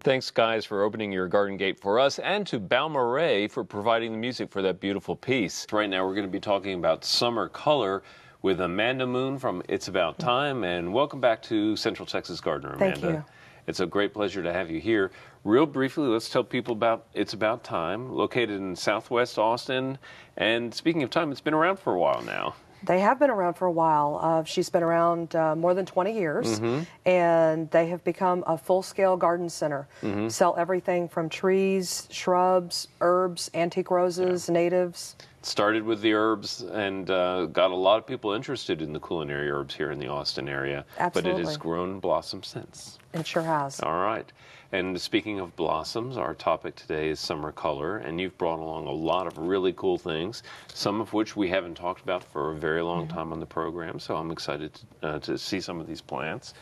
Thanks, guys, for opening your garden gate for us, and to Balmoret for providing the music for that beautiful piece. Right now, we're going to be talking about summer color with Amanda Moon from It's About Time, and welcome back to Central Texas Gardener, Amanda. Thank you. It's a great pleasure to have you here. Real briefly, let's tell people about It's About Time, located in Southwest Austin. And speaking of time, it's been around for a while now. They have been around for a while. She's been around more than 20 years, and they have become a full-scale garden center. Sell everything from trees, shrubs, herbs, antique roses, natives. Started with the herbs and got a lot of people interested in the culinary herbs here in the Austin area. Absolutely. But it has grown and blossomed since. It sure has. All right. And speaking of blossoms, our topic today is summer color, and you've brought along a lot of really cool things, some of which we haven't talked about for a very long time on the program, so I'm excited to see some of these plants.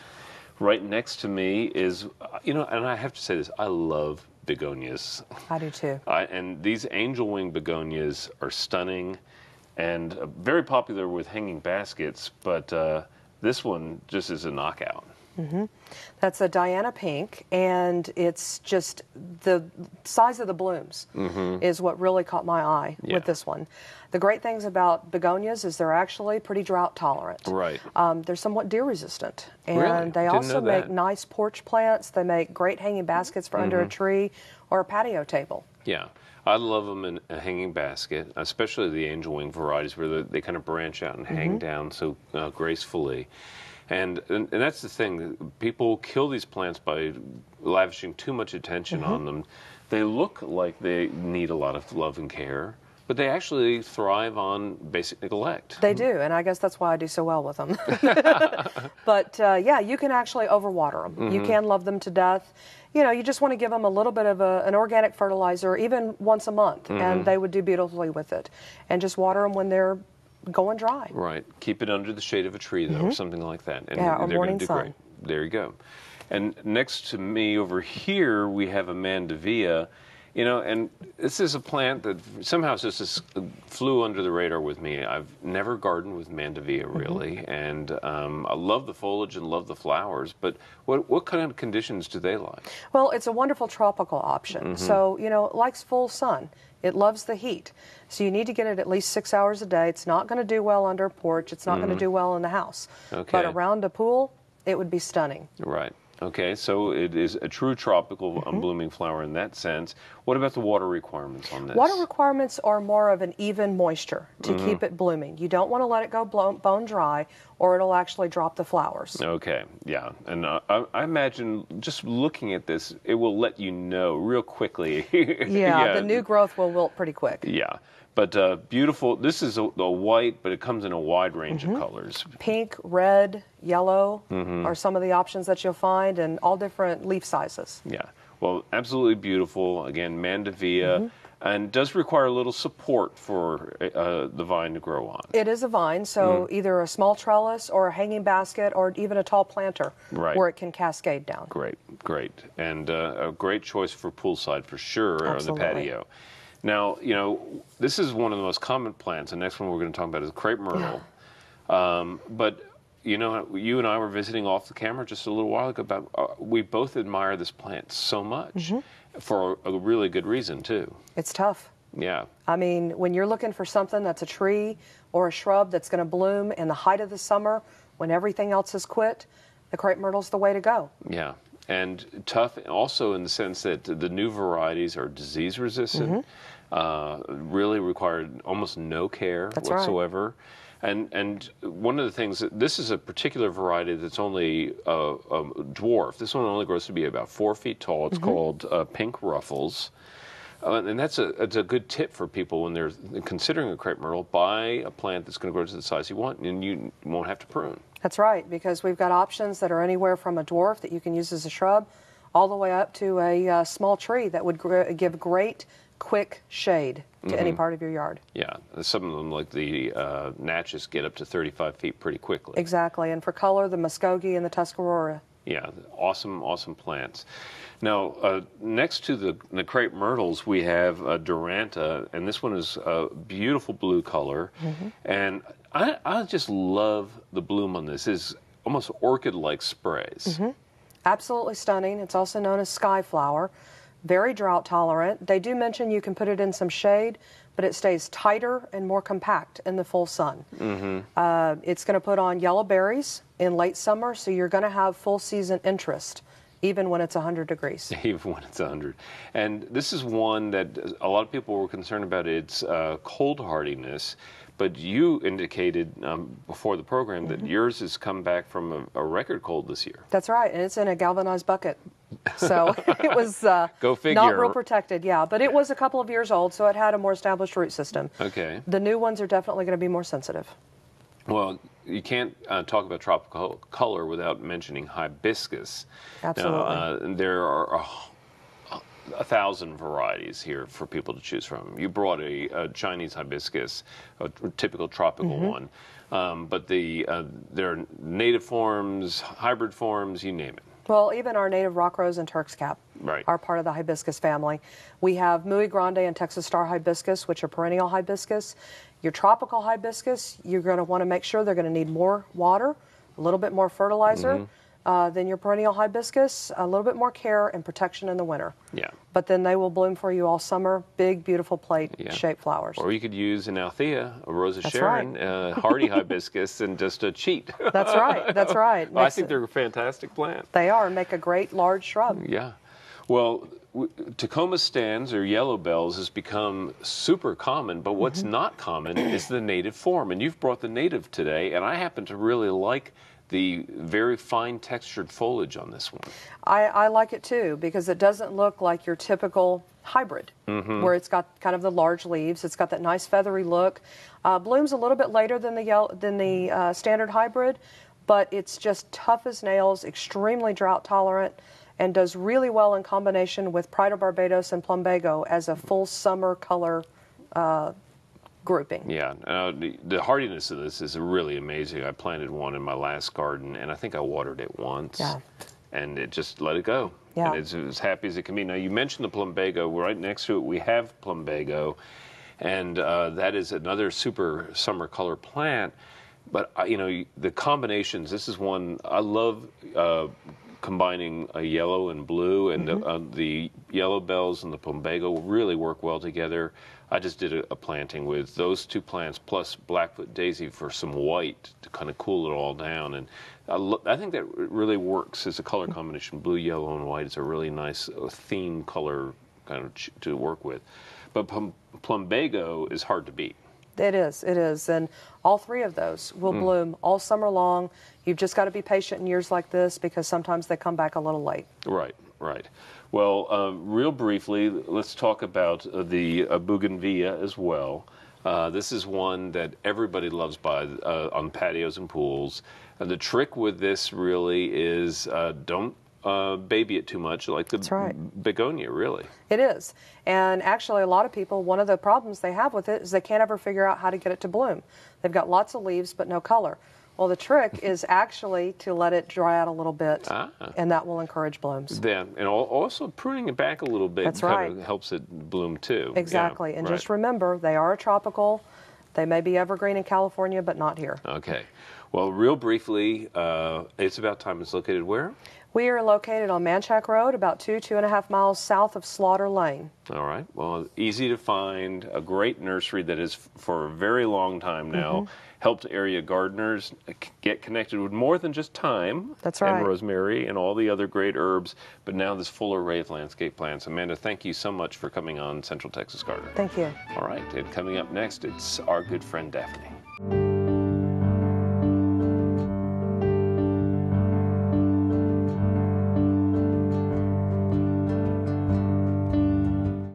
Right next to me is, and I have to say this, I love begonias. I do too. And these angel wing begonias are stunning and very popular with hanging baskets, but this one just is a knockout. That's a Diana pink, and it's just the size of the blooms is what really caught my eye with this one. The great things about begonias is they're actually pretty drought tolerant. Right. They're somewhat deer resistant, and Really? they Didn't also know make that. nice porch plants. They make great hanging baskets for under a tree or a patio table. Yeah. I love them in a hanging basket, especially the angel wing varieties where they kind of branch out and hang down so gracefully. And that's the thing. People kill these plants by lavishing too much attention on them. They look like they need a lot of love and care, but they actually thrive on basic neglect. They do, and I guess that's why I do so well with them. But yeah, you can actually overwater them. You can love them to death. You know, you just want to give them a little bit of an organic fertilizer, even once a month, and they would do beautifully with it. And just water them when they're going dry. Right. Keep it under the shade of a tree, though, or something like that. And Yeah, or they're morning going to do sun. great. There you go. And next to me over here, we have a mandevilla. And this is a plant that somehow just flew under the radar with me. I've never gardened with mandevilla, really, and I love the foliage and love the flowers, but what kind of conditions do they like? Well, it's a wonderful tropical option. So, it likes full sun. It loves the heat. So you need to get it at least 6 hours a day. It's not going to do well under a porch. It's not going to do well in the house. Okay. But around a pool, it would be stunning. Right. Okay, so it is a true tropical blooming flower in that sense. What about the water requirements on this? Water requirements are more of an even moisture to keep it blooming. You don't want to let it go bone dry, or it'll actually drop the flowers. Okay, yeah. And I imagine just looking at this, it will let you know real quickly. Yeah, the new growth will wilt pretty quick. Yeah. But beautiful. This is a white, but it comes in a wide range of colors. Pink, red, yellow are some of the options that you'll find, and all different leaf sizes. Yeah. Well, absolutely beautiful. Again, mandevilla, and does require a little support for the vine to grow on. It is a vine, so either a small trellis or a hanging basket or even a tall planter where it can cascade down. Great, great. And a great choice for poolside for sure, Absolutely. on the patio. Now, this is one of the most common plants. The next one we're going to talk about is crepe myrtle. But, you and I were visiting off the camera just a little while ago. We both admire this plant so much for a really good reason, too. It's tough. Yeah. I mean, when you're looking for something that's a tree or a shrub that's going to bloom in the height of the summer when everything else has quit, the crepe myrtle's the way to go. Yeah. And tough also in the sense that the new varieties are disease resistant, really require almost no care whatsoever. Right. And one of the things, this is a particular variety that's only a dwarf. This one only grows to be about 4 feet tall. It's called Pink Ruffles. And it's a good tip for people when they're considering a crepe myrtle. Buy a plant that's going to grow to the size you want, and you won't have to prune. That's right, because we've got options that are anywhere from a dwarf that you can use as a shrub all the way up to a small tree that would give great, quick shade to any part of your yard. Yeah, some of them, like the natchez, get up to 35 feet pretty quickly. Exactly, and for color, the muskogee and the tuscarora. Yeah, awesome, awesome plants. Now, next to the crepe myrtles, we have duranta, and this one is a beautiful blue color. And I just love the bloom on this. It's almost orchid-like sprays. Absolutely stunning. It's also known as sky flower. Very drought tolerant. They do mention you can put it in some shade, but it stays tighter and more compact in the full sun. It's going to put on yellow berries in late summer, so you're going to have full season interest, even when it's 100 degrees. Even when it's 100. And this is one that a lot of people were concerned about its cold hardiness, but you indicated before the program that yours has come back from a record cold this year. That's right, and it's in a galvanized bucket. So it was Go figure. Not real protected, yeah, but it was a couple of years old, so it had a more established root system. Okay. The new ones are definitely going to be more sensitive. Well, you can't talk about tropical color without mentioning hibiscus. Absolutely. Now, there are 1,000 varieties here for people to choose from. You brought a Chinese hibiscus, a typical tropical one, but there are native forms, hybrid forms, you name it. Well, even our native rock rose and Turk's cap are part of the hibiscus family. We have Muy Grande and Texas Star hibiscus, which are perennial hibiscus. Your tropical hibiscus, you're going to want to make sure they're going to need more water, a little bit more fertilizer than your perennial hibiscus, a little bit more care and protection in the winter. Yeah. But then they will bloom for you all summer, big, beautiful plate-shaped flowers. Or you could use an Althea, a Rose of Sharon, hardy hibiscus, and just a cheat. That's right. That's right. Well, I think they're a fantastic plant. They are, and make a great large shrub. Yeah. Well, tecoma stands or yellow bells has become super common, but what's not common is the native form. And you've brought the native today, and I happen to really like the very fine textured foliage on this one. I like it too, because it doesn't look like your typical hybrid, where it's got kind of the large leaves. It's got that nice feathery look. Blooms a little bit later than the standard hybrid, but it's just tough as nails, extremely drought tolerant, and does really well in combination with Pride of Barbados and plumbago as a full summer color grouping. Yeah, the hardiness of this is really amazing. I planted one in my last garden, and I think I watered it once, and it just let it go. Yeah. And it's as happy as it can be. Now, you mentioned the plumbago. Right next to it, we have plumbago, and that is another super summer color plant. But, you know, the combinations, this is one, I love combining a yellow and blue, and the yellow bells and the plumbago really work well together. I just did a planting with those two plants plus Blackfoot daisy for some white to kind of cool it all down. And I think that really works as a color combination. Blue, yellow, and white is a really nice theme color kind of to work with. But plumbago is hard to beat. It is. And all three of those will bloom all summer long. You've just got to be patient in years like this because sometimes they come back a little late. Right. Well, real briefly, let's talk about the bougainvillea as well. This is one that everybody loves on patios and pools. And the trick with this really is don't baby it too much, like the begonia, really. It is. And actually, a lot of people, one of the problems they have with it is they can't ever figure out how to get it to bloom. They've got lots of leaves, but no color. Well, the trick is actually to let it dry out a little bit, and that will encourage blooms. Yeah, and also pruning it back a little bit kind of helps it bloom too. Exactly, and just remember, they are a tropical. They may be evergreen in California, but not here. Okay. Well, real briefly, It's About Thyme is located where? We are located on Manchac Road, about 2.5 miles south of Slaughter Lane. All right. Well, easy to find, a great nursery that is for a very long time now helped area gardeners get connected with more than just thyme and rosemary and all the other great herbs, but now this full array of landscape plants. Amanda, thank you so much for coming on Central Texas Gardener. Thank you. All right. And coming up next, it's our good friend Daphne.